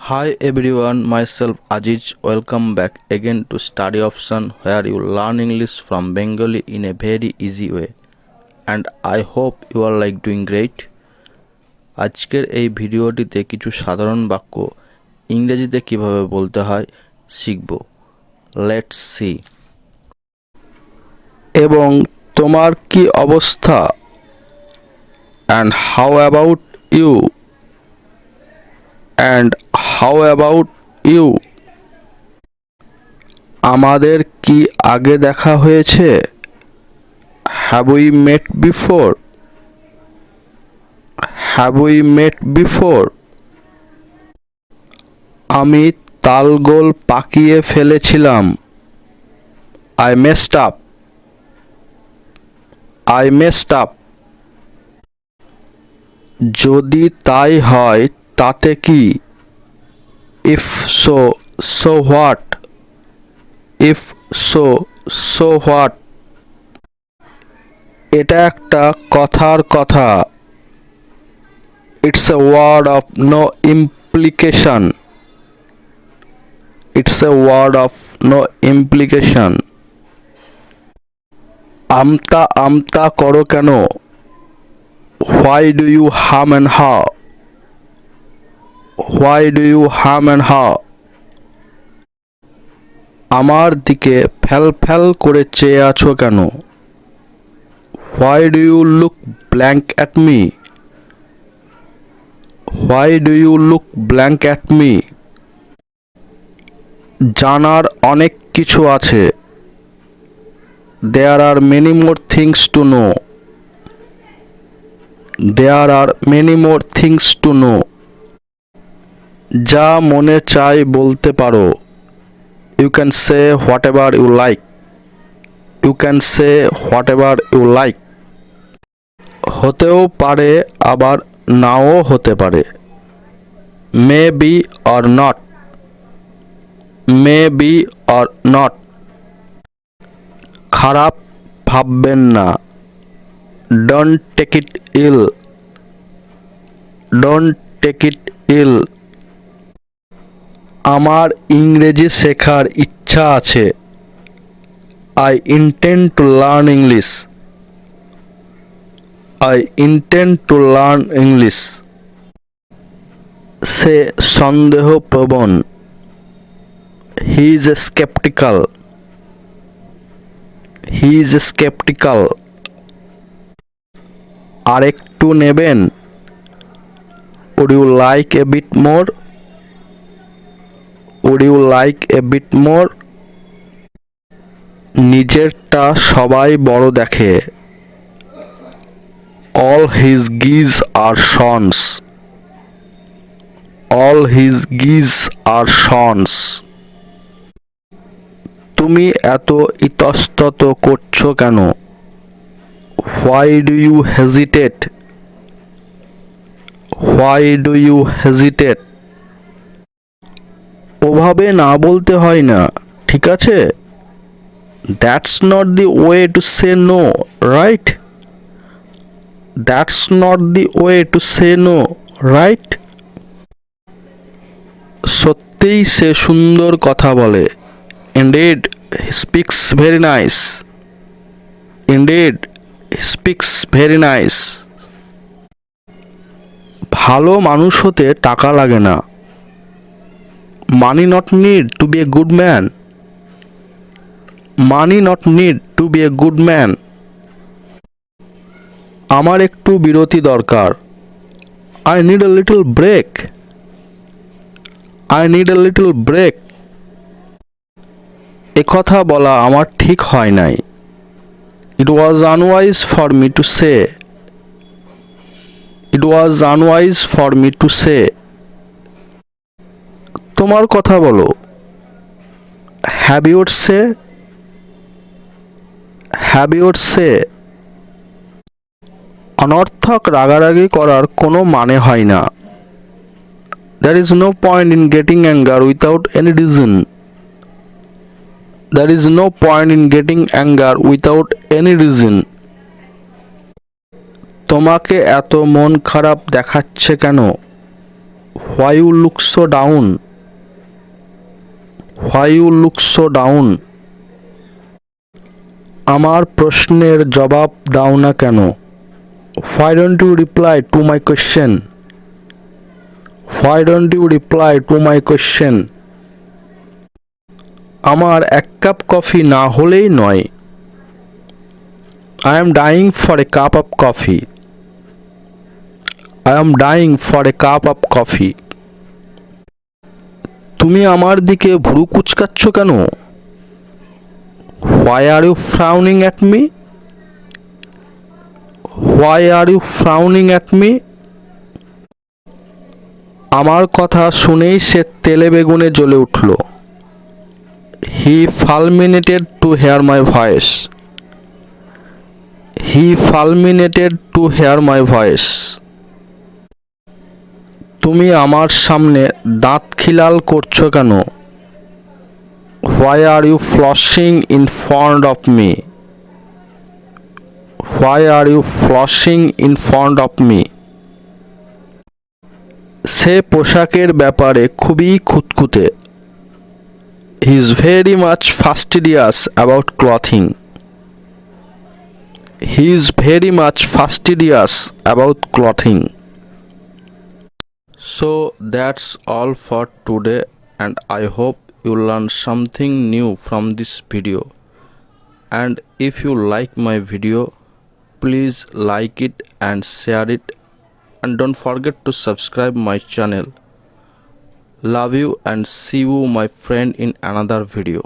Hi everyone, myself Aziz. Welcome back again to Study Option where you learn English from Bengali in a very easy way. And I hope you are doing great. আজকের এই ভিডিওটিতে কিছু সাধারণ বাক্য ইংরেজিতে কিভাবে বলতে হয় শিখব। Let's see. এবং তোমার কি অবস্থা? And how about you? And how about you? আমাদের কি আগে দেখা হয়েছে? Have we met before? Have we met before? আমি তালগোল পাকিয়ে ফেলেছিলাম। I messed up. I messed up. যদি তাই হয় তাতে কি? If so, so what? If so, so what? এটা একটা কথার কথা। It's a word of no implication. It's a word of no implication. আমতা আমতা করো কেন? Why do you hum and haw? Why do you hum and haw? আমার দিকে ফ্যাল ফ্যাল করে চেয়ে আছো কেন? Why do you look blank at me? Why do you look blank at me? জানার অনেক কিছু আছে। There are many more things to know. There are many more things to know. যা মনে চায় বলতে পারো। You can say whatever you like. You can say whatever you like. হতেও পারে আবার নাও হতে পারে। May be or not. May be or not. খারাপ ভাববেন না। Don't take it ill. Don't take it ill. আমার ইংরেজি শেখার ইচ্ছা আছে। I intend to learn English. I intend to learn English. Say সন্দেহপ্রবণ। He is skeptical. He is skeptical. আরেকটু নেবেন? Would you like a bit more? Would you like a bit more? নিজেরটা সবাই বড় দেখে। All his geese are sons. All his geese are sons. তুমি এত ইতস্তত করছো কেন? Why do you hesitate? Why do you hesitate? ওভাবে না বলতে হয় না, ঠিক আছে? That's not the way to say no, right? That's not the way to say no, right? সত্যিই সে সুন্দর কথা বলে। Indeed, he speaks very nice. Indeed, he speaks very nice. ভালো মানুষ হতে টাকা লাগে না। Money not need to be a good man. Money not need to be a good man. আমার একটু বিরতি দরকার। I need a little break. I need a little break. একথা বলা আমার ঠিক হয় নাই। It was unwise for me to say. It was unwise for me to say. তোমার কথা বলো। Have your say. Have your say. অনর্থক রাগারাগি করার কোনো মানে হয় না। There is no point in getting anger without any reason. There is no point in getting anger without any reason. তোমাকে এত মন খারাপ দেখাচ্ছে কেন? Why you look so down? Why you look so down? আমার প্রশ্নের জবাব দাও না কেন? Why don't you reply to my question? Why don't you reply to my question? আমার এক কাপ কফি না হলেই নয়। I am dying for a cup of coffee. I am dying for a cup of coffee. তুমি আমার দিকে ভ্রু কুঁচকাচ্ছ কেন? Why are you frowning at me? Why are you frowning at me? আমার কথা শুনেই সে তেলে বেগুনে জ্বলে উঠল। He fulminated to hear my voice. He fulminated to hear my voice. তুমি আমার সামনে দাঁত খিলাল করছো কেন? Why are you flossing in front of me? Why are you flossing in front of me? সে পোশাকের ব্যাপারে খুবই খুঁতখুঁতে। He is very much fastidious about clothing. He is very much fastidious about clothing. So that's all for today, and I hope you learned something new from this video. And if you like my video, please like it and share it, and don't forget to subscribe my channel. Love you and see you my friend in another video.